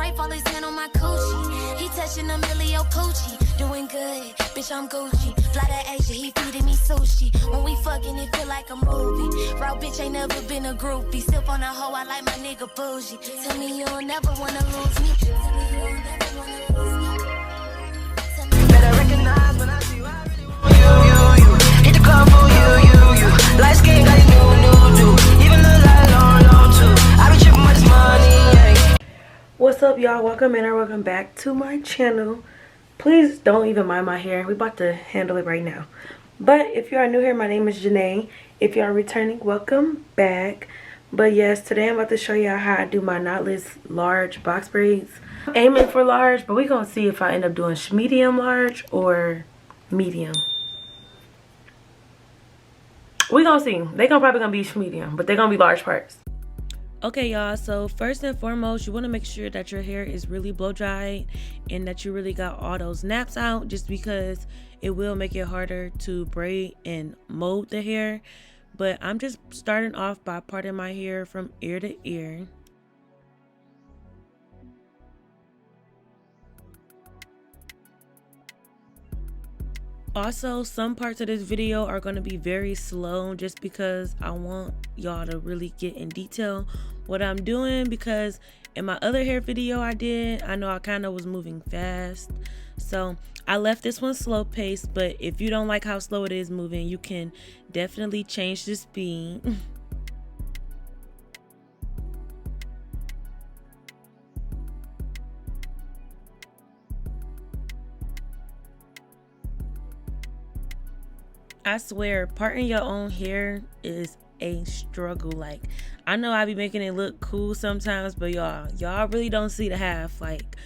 wife, all his hand on my coochie. He touching Emilio Pucci, doing good, bitch, I'm Gucci. Fly to Asia, he feeding me sushi. When we fucking, it feel like a movie. Raw bitch ain't never been a groupie. Sip on a hoe, I like my nigga bougie. Tell me you'll never wanna lose me. Tell me you'll never wanna lose me. Better recognize when I see you, I really want you. Hit the club for you. Light skin got it new. Even look like long too. I be tripping with this money, yeah. What's up, y'all? Welcome in or welcome back to my channel. Please don't even mind my hair. We're about to handle it right now. But if you are new here, my name is Janae. If you are returning, welcome back. But yes, today I'm about to show y'all how I do my knotless large box braids. I'm aiming for large, but we're gonna see if I end up doing medium large or medium. We're gonna see. They're probably gonna be medium, but they're gonna be large parts. Okay, y'all, so first and foremost, you want to make sure that your hair is really blow dried and that you really got all those naps out, just because it will make it harder to braid and mold the hair. But I'm just starting off by parting my hair from ear to ear. Also, some parts of this video are going to be very slow just because I want y'all to really get in detail what I'm doing, because in my other hair video I know I kind of was moving fast. So I left this one slow paced, but if you don't like how slow it is moving, you can definitely change the speed. I swear, parting your own hair is a struggle. Like, I know I be making it look cool sometimes, but y'all really don't see the half. Like,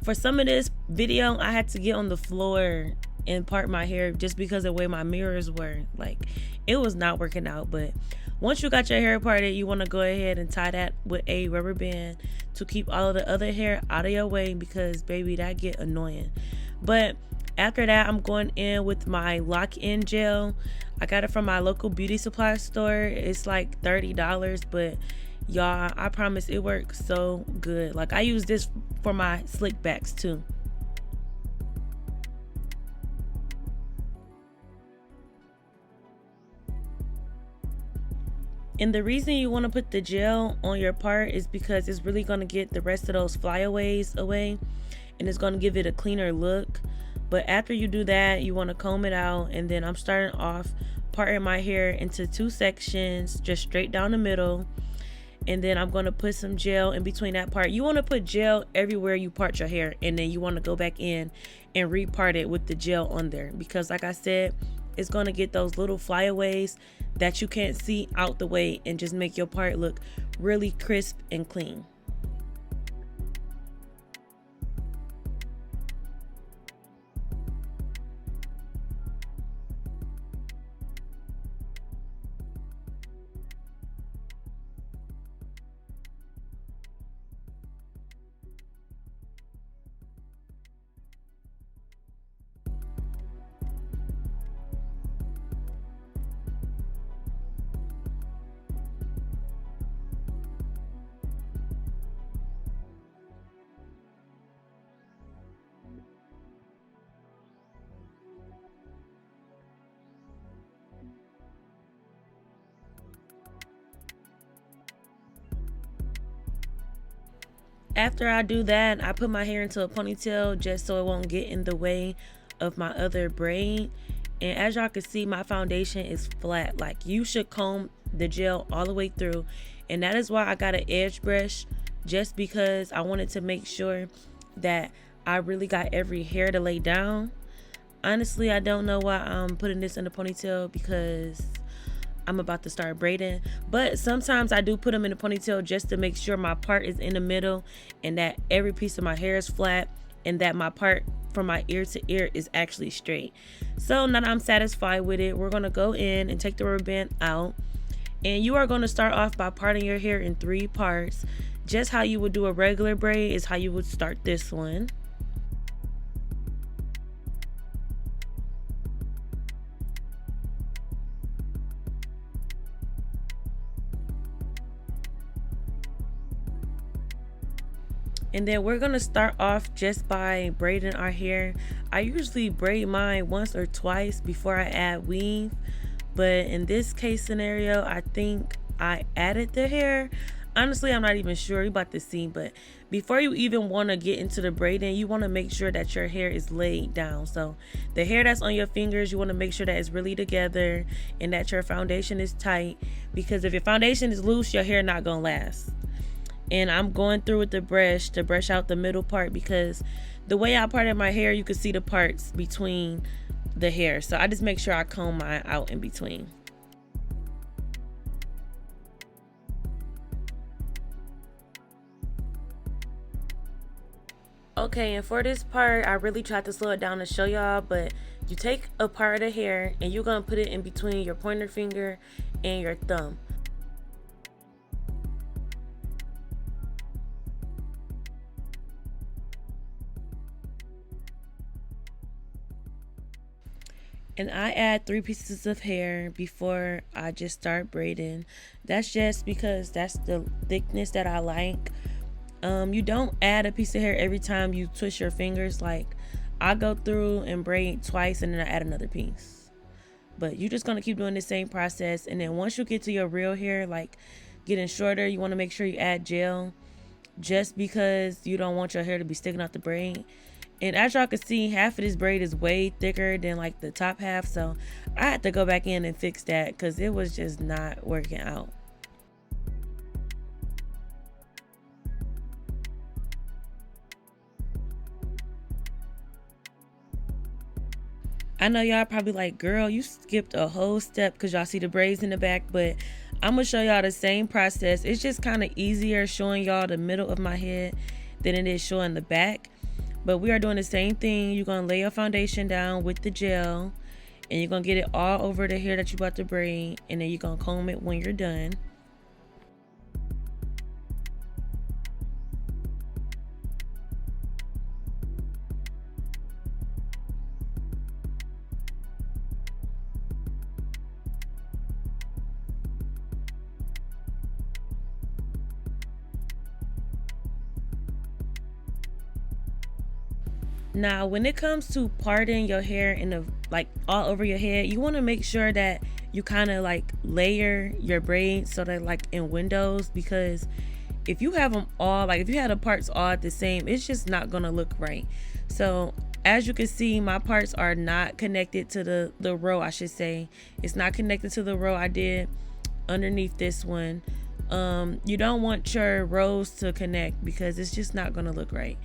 for some of this video, I had to get on the floor and part my hair just because of the way my mirrors were. Like, it was not working out. But once you got your hair parted, you want to go ahead and tie that with a rubber band to keep all of the other hair out of your way, because baby, that get annoying. But after that, I'm going in with my lock-in gel. I got it from my local beauty supply store. It's like $30, but y'all, I promise it works so good. Like, I use this for my slick backs too. And the reason you want to put the gel on your part is because it's really going to get the rest of those flyaways away, and it's going to give it a cleaner look. But after you do that, you want to comb it out, and then I'm starting off parting my hair into two sections, just straight down the middle. And then I'm going to put some gel in between that part. You want to put gel everywhere you part your hair, and then you want to go back in and repart it with the gel on there, because like I said, it's going to get those little flyaways that you can't see out the way and just make your part look really crisp and clean. After I do that, I put my hair into a ponytail just so it won't get in the way of my other braid. And as y'all can see, my foundation is flat. Like, you should comb the gel all the way through, and that is why I got an edge brush, just because I wanted to make sure that I really got every hair to lay down. Honestly, I don't know why I'm putting this in the ponytail, because I'm about to start braiding, but sometimes I do put them in a ponytail just to make sure my part is in the middle and that every piece of my hair is flat and that my part from my ear to ear is actually straight. So now that I'm satisfied with it, we're going to go in and take the rubber band out, and you are going to start off by parting your hair in 3 parts. Just how you would do a regular braid is how you would start this one. And then we're gonna start off just by braiding our hair. I usually braid mine once or twice before I add weave, but in this case scenario, I think I added the hair. Honestly, I'm not even sure. You're about to see, but before you even want to get into the braiding, you want to make sure that your hair is laid down. So the hair that's on your fingers, you want to make sure that it's really together and that your foundation is tight, because if your foundation is loose, your hair not gonna last. And I'm going through with the brush to brush out the middle part, because the way I parted my hair, you can see the parts between the hair. So I just make sure I comb mine out in between. Okay, and for this part, I really tried to slow it down to show y'all, but you take a part of the hair and you're gonna put it in between your pointer finger and your thumb. And I add 3 pieces of hair before I just start braiding. That's just because that's the thickness that I like. You don't add a piece of hair every time you twist your fingers. Like, I go through and braid twice and then I add another piece. But you're just gonna keep doing the same process. And then once you get to your real hair, like getting shorter, you want to make sure you add gel, just because you don't want your hair to be sticking out the braid. And as y'all can see, half of this braid is way thicker than like the top half, so I had to go back in and fix that because it was just not working out. I know y'all probably like, girl, you skipped a whole step, because y'all see the braids in the back, but I'm gonna show y'all the same process. It's just kind of easier showing y'all the middle of my head than it is showing the back. But we are doing the same thing. You're gonna lay your foundation down with the gel, and you're gonna get it all over the hair that you're about to braid, and then you're gonna comb it when you're done. Now, when it comes to parting your hair in the like all over your head, you want to make sure that you kind of like layer your braids so that like in windows, because if you have them all, like if you have the parts all the same, it's just not gonna look right. So as you can see, my parts are not connected to the row, I should say. It's not connected to the row I did underneath this one. You don't want your rows to connect because it's just not gonna look right.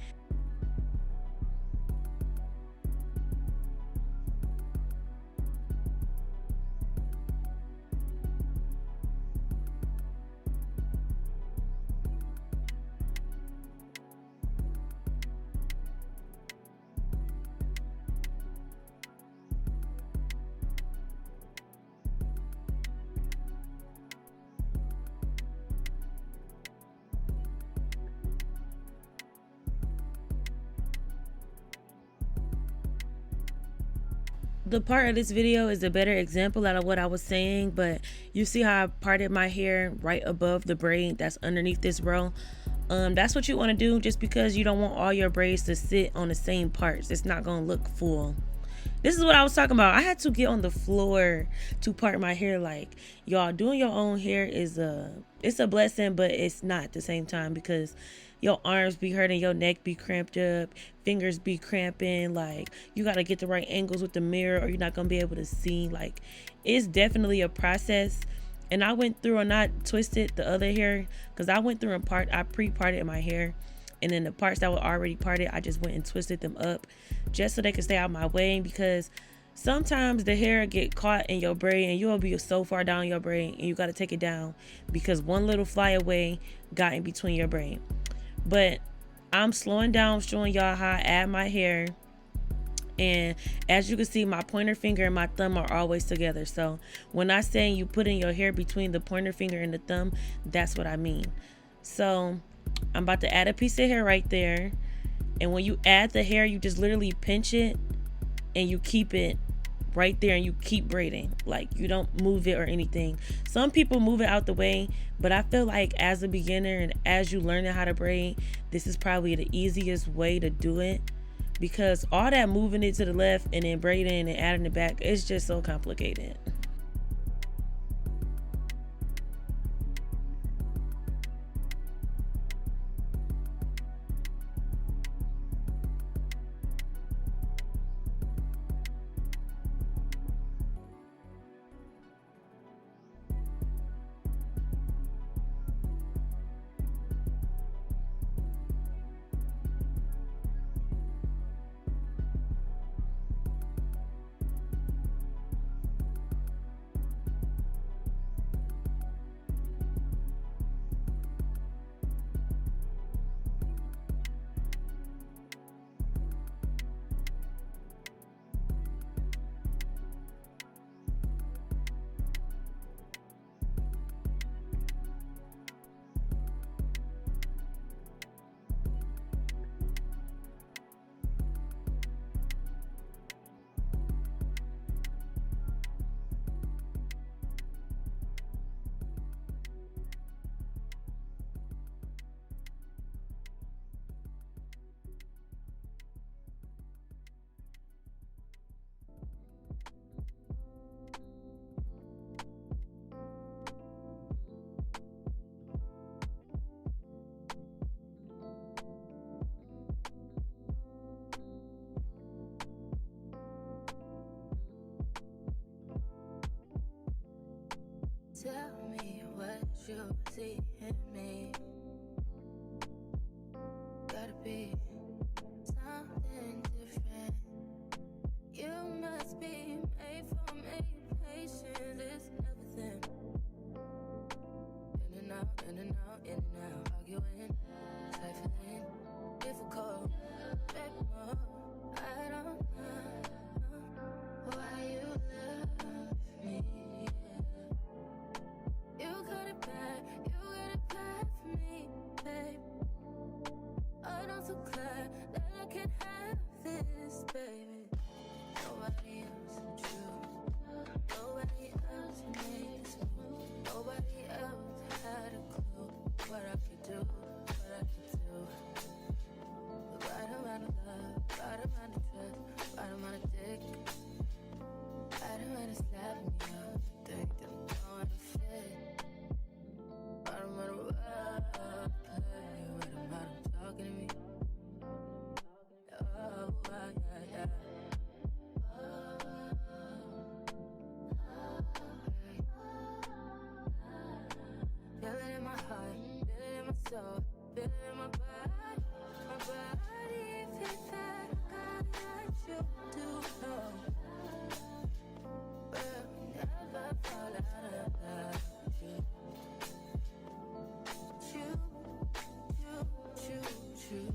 The part of this video is a better example out of what I was saying, but you see how I parted my hair right above the braid that's underneath this row. That's what you want to do, just because you don't want all your braids to sit on the same parts. It's not gonna look full. This is what I was talking about. I had to get on the floor to part my hair. Like, y'all, doing your own hair is it's a blessing, but it's not at the same time, because your arms be hurting, your neck be cramped up, fingers be cramping. Like, you got to get the right angles with the mirror or you're not going to be able to see. Like, it's definitely a process. And I went through and I twisted the other hair, because I went through and I pre-parted my hair. And then the parts that were already parted, I just went and twisted them up just so they could stay out my way, because sometimes the hair get caught in your braid and you'll be so far down your braid and you got to take it down because one little flyaway got in between your braid. But I'm slowing down, showing y'all how I add my hair. And as you can see, my pointer finger and my thumb are always together. So when I say you put in your hair between the pointer finger and the thumb, that's what I mean. So I'm about to add a piece of hair right there. And when you add the hair, you just literally pinch it and you keep it right there and you keep braiding. Like, you don't move it or anything. Some people move it out the way, but I feel like as a beginner and as you learning how to braid, this is probably the easiest way to do it, because all that moving it to the left and then braiding and adding it back, it's just so complicated. Tell me what you see in me. Gotta be something different. You must be made for me. Patience is everything. In and out, in and out, in and out. Arguing, trifling, difficult. Baby, more. I don't know why you love me. You got it bad for me, babe. I'm not so glad that I can have this, baby. Nobody else is true. Nobody else made this move. Nobody else had a clue what I could do, what I could do. The right amount of love, right amount of trust, right amount of dick, right amount of slapping me up. Think that I'm going to fit. Right amount of play, right amount of talking to me. Oh, yeah. Feel it in my heart, feel it in my soul, feel it in my body. My body feels that I got you to know. We'll never fall out of love. Choo.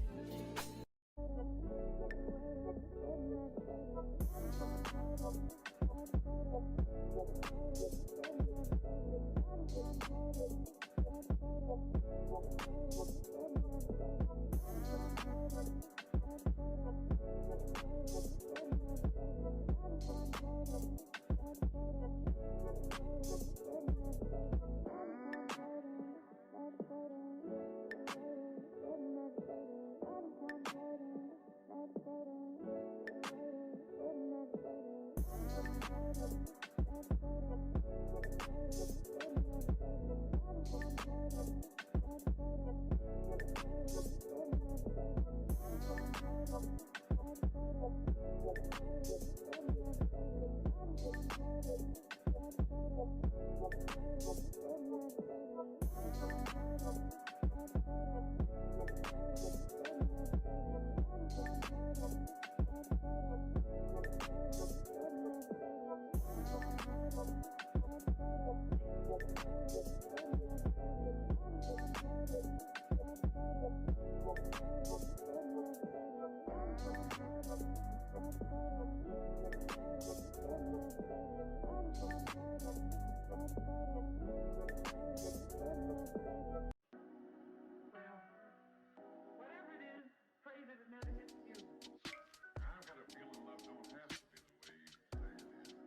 I've got a feeling love don't have to be the way you say it is.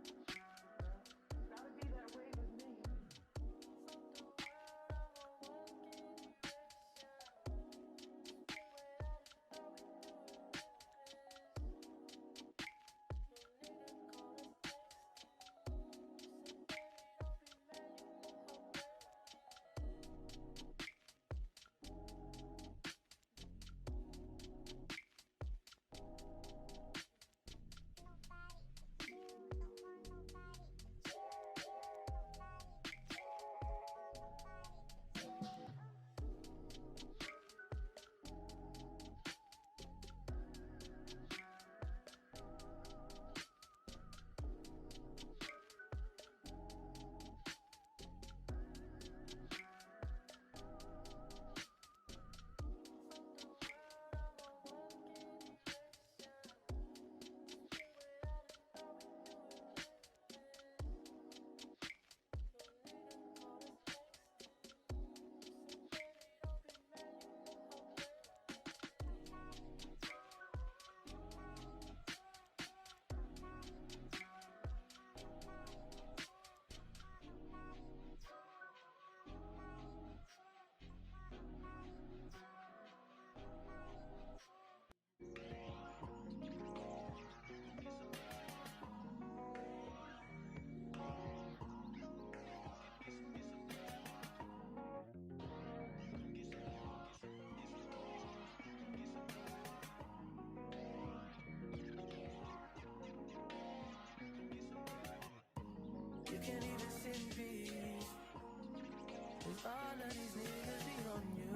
All of these niggas be on you.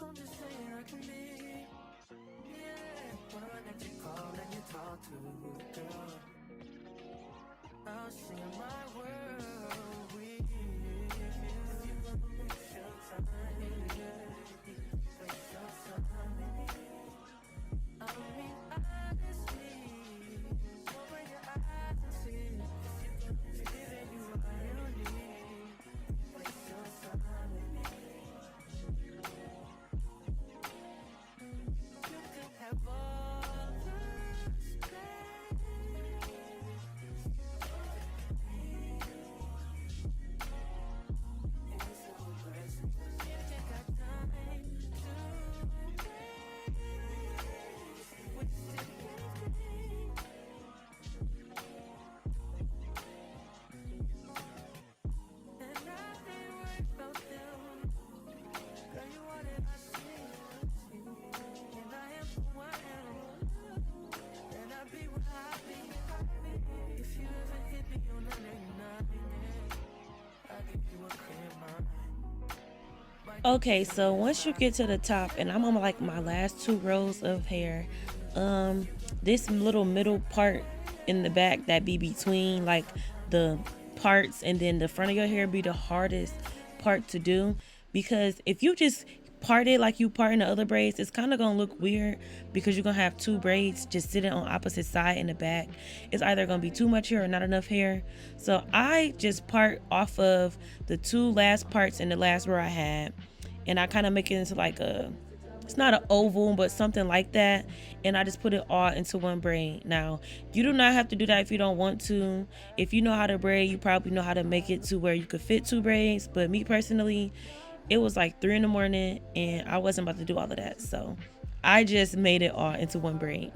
I'm just saying I can be, yeah, one that you call and you talk to, girl. I'll share my world with you. If you waste your time, waste your time. I mean, honestly, open your eyes and see. Giving you what you need. Waste your time with me. You could have all the space. It's so aggressive. If you got time to waste, waste it with me. And nothing right about them. Girl, you want it, I see. And I am who I am. And I be what I be. If you ever hit me on the 99, I'll give you a clear mind. Okay, so once you get to the top, and I'm on like my last 2 rows of hair, this little middle part in the back that be between like the parts and then the front of your hair be the hardest part to do, because if you just part it like you part in the other braids, it's kind of gonna look weird because you're gonna have 2 braids just sitting on opposite side in the back. It's either gonna be too much hair or not enough hair. So I just part off of the 2 last parts in the last row I had, and I kind of make it into like a, it's not an oval, but something like that, and I just put it all into one braid. Now, you do not have to do that if you don't want to. If you know how to braid, you probably know how to make it to where you could fit 2 braids, but me personally, it was like 3 in the morning and I wasn't about to do all of that, so I just made it all into one braid.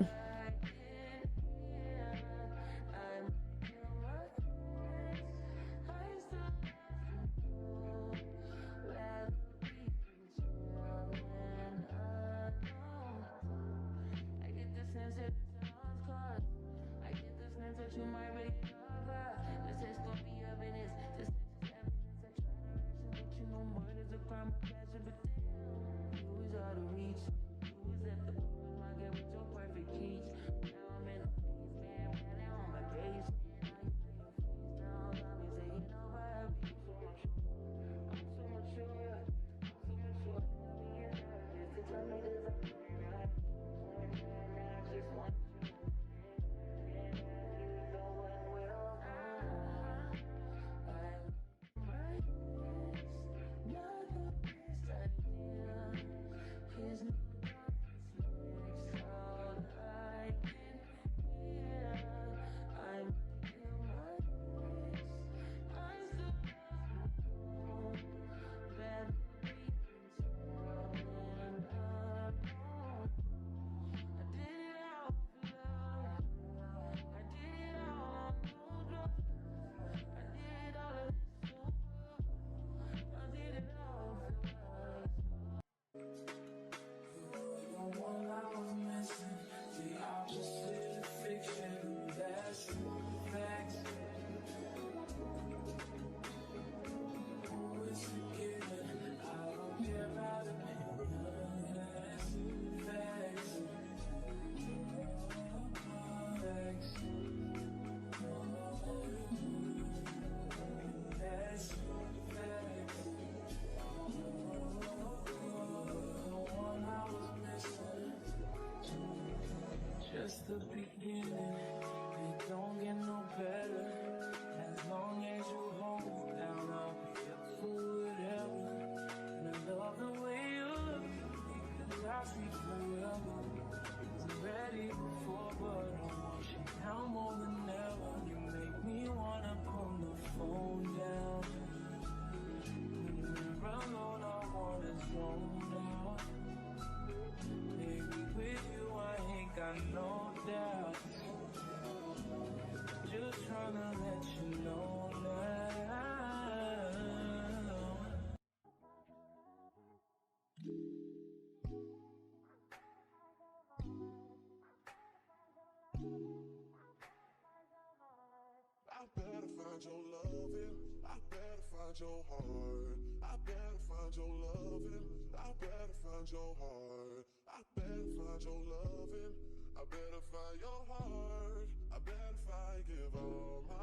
find your heart. I better find your loving. I better find your heart. I better find your loving. I better find your heart. I better find, give all my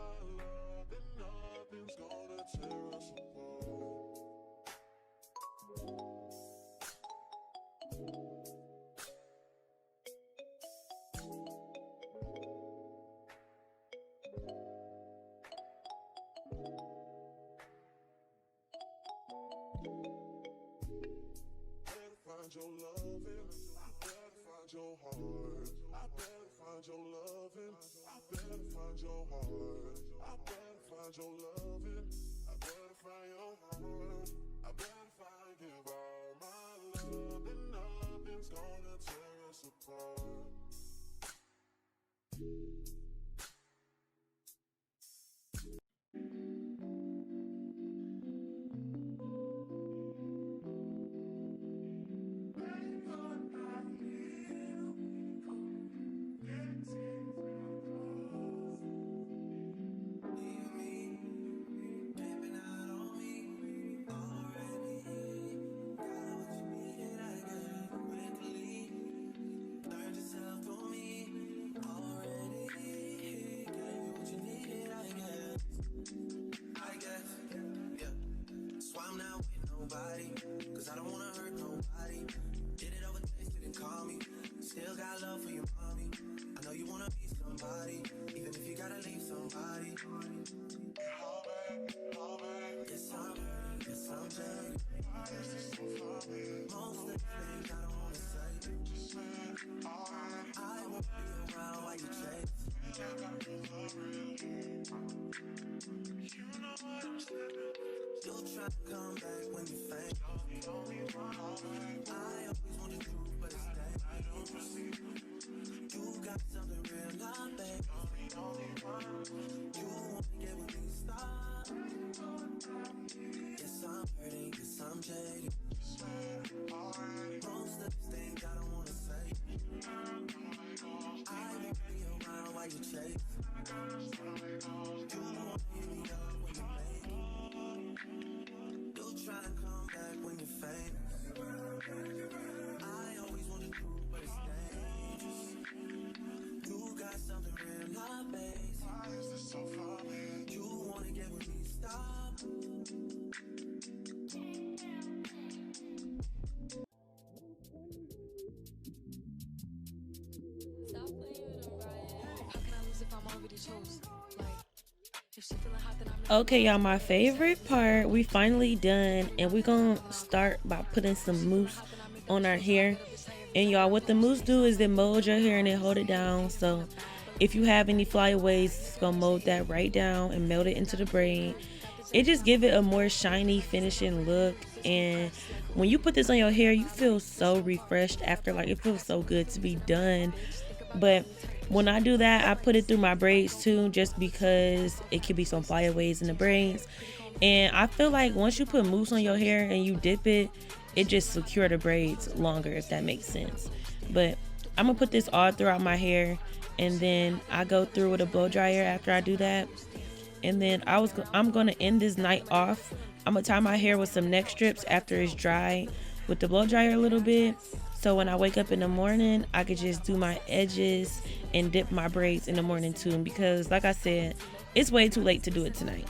love, and nothing's gonna tear us apart. Find your loving, I better find your heart. I better find your loving, I better find your heart. I better find your loving, I better find your heart. I better find, give all my love, and nothing's gonna tear us apart. Cause I don't wanna hurt nobody. Did it over text, didn't call me. Still got love for your mommy. I know you wanna be somebody, even if you gotta leave somebody. Yes, I'm hurt, yes, I'm dead. Most of the things I don't wanna say. I won't be around while you chase. You'll try to come back when you faint. I always want the truth, but it's dangerous. You got something real, not bad. You wanna get with me, stop. Yes, I'm hurting, yes, I'm jaded. Most of the things I don't wanna say. I won't be around while you chase. You won't hear me up when you make. You'll try to come back when you're famous. I always want the truth, but it's dangerous. You got something real, not base. Why is this so funny? You wanna get with me, stop. Stop playing with them, Ryan. How can I lose if I'm already chose? Like, if she feeling hot, then I'm Okay, y'all, my favorite part, we finally done, and we're gonna start by putting some mousse on our hair. And y'all, what the mousse do is it mold your hair and it hold it down. So if you have any flyaways, it's gonna mold that right down and melt it into the braid. It just give it a more shiny finishing look, and when you put this on your hair, you feel so refreshed after. Like, it feels so good to be done. But when I do that, I put it through my braids too, just because it could be some flyaways in the braids. And I feel like once you put mousse on your hair and you dip it, it just secure the braids longer, if that makes sense. But I'm gonna put this all throughout my hair, and then I go through with a blow dryer after I do that. And then I'm gonna end this night off. I'm gonna tie my hair with some neck strips after it's dry with the blow dryer a little bit, so when I wake up in the morning, I could just do my edges and dip my braids in the morning too, because like I said, it's way too late to do it tonight.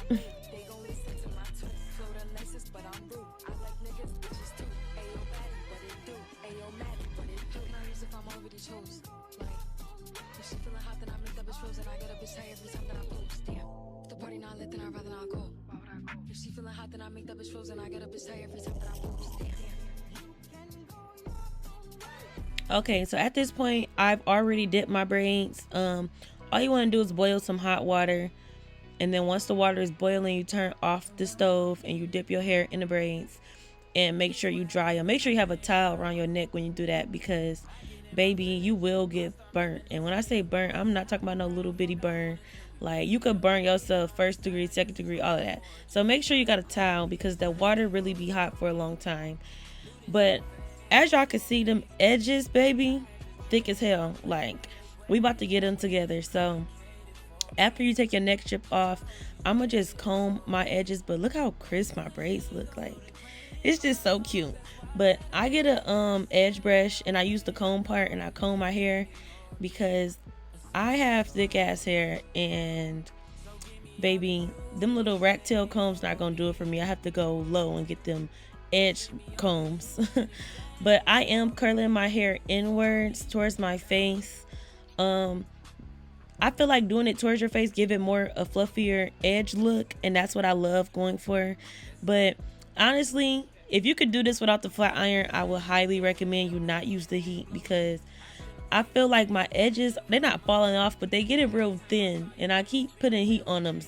If she feeling hot, then I make that bitch frozen. I get up, it's tired every time that I post. Okay, so at this point, I've already dipped my braids. All you want to do is boil some hot water, and then once the water is boiling, you turn off the stove and you dip your hair in the braids, and make sure you dry them. Make sure you have a towel around your neck when you do that, because baby, you will get burnt. And when I say burnt, I'm not talking about no little bitty burn. Like, you could burn yourself 1st degree, 2nd degree, all of that. So make sure you got a towel, because the water really be hot for a long time. But as y'all can see, them edges, baby, thick as hell. Like, we about to get them together. So after you take your neck strip off, I'm gonna just comb my edges. But look how crisp my braids look like. It's just so cute. But I get a edge brush and I use the comb part and I comb my hair because I have thick ass hair, and baby, them little rat tail combs not gonna do it for me. I have to go low and get them edge combs. But I am curling my hair inwards towards my face. I feel like doing it towards your face give it more a fluffier edge look, and that's what I love going for. But honestly, if you could do this without the flat iron, I would highly recommend you not use the heat, because I feel like my edges, they're not falling off, but they getting real thin, and I keep putting heat on them.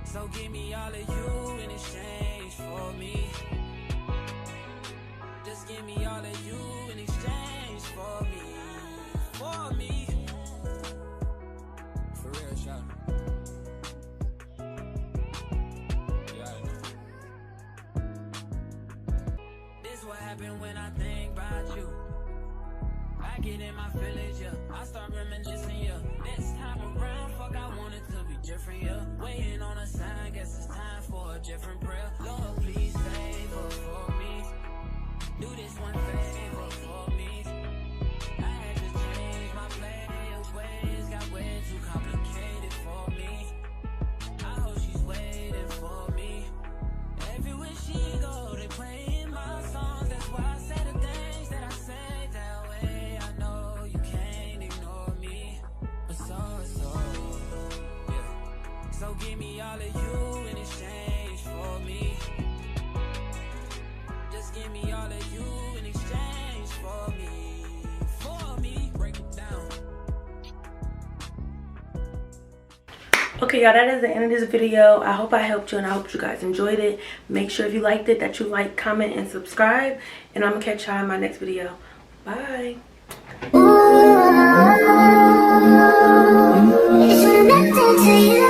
So give me all of you in exchange for me. Just give me all of you in exchange for me. For me. For real, shot. Yeah, I know. This what happened when I think about you. I get in my feelings, yeah. I start reminiscing, yeah. Next time around, fuck, I want it to be different, yeah. Waiting on a sign, guess it's time for a different prayer. Lord, please favor for me. Do this one favor for me. I had to change my ways, got way too complicated for me. I hope she's waiting for me. Everywhere she go, they playing my songs. That's why I say the things that I say that way. I know you can't ignore me, but yeah. So give me all of you in exchange for me. Just give me all of you in exchange for me. For me, break it down. Okay, y'all, that is the end of this video. I hope I helped you, and I hope you guys enjoyed it. Make sure if you liked it that you like, comment, and subscribe. And I'm gonna catch y'all in my next video. Bye. It's connected to you.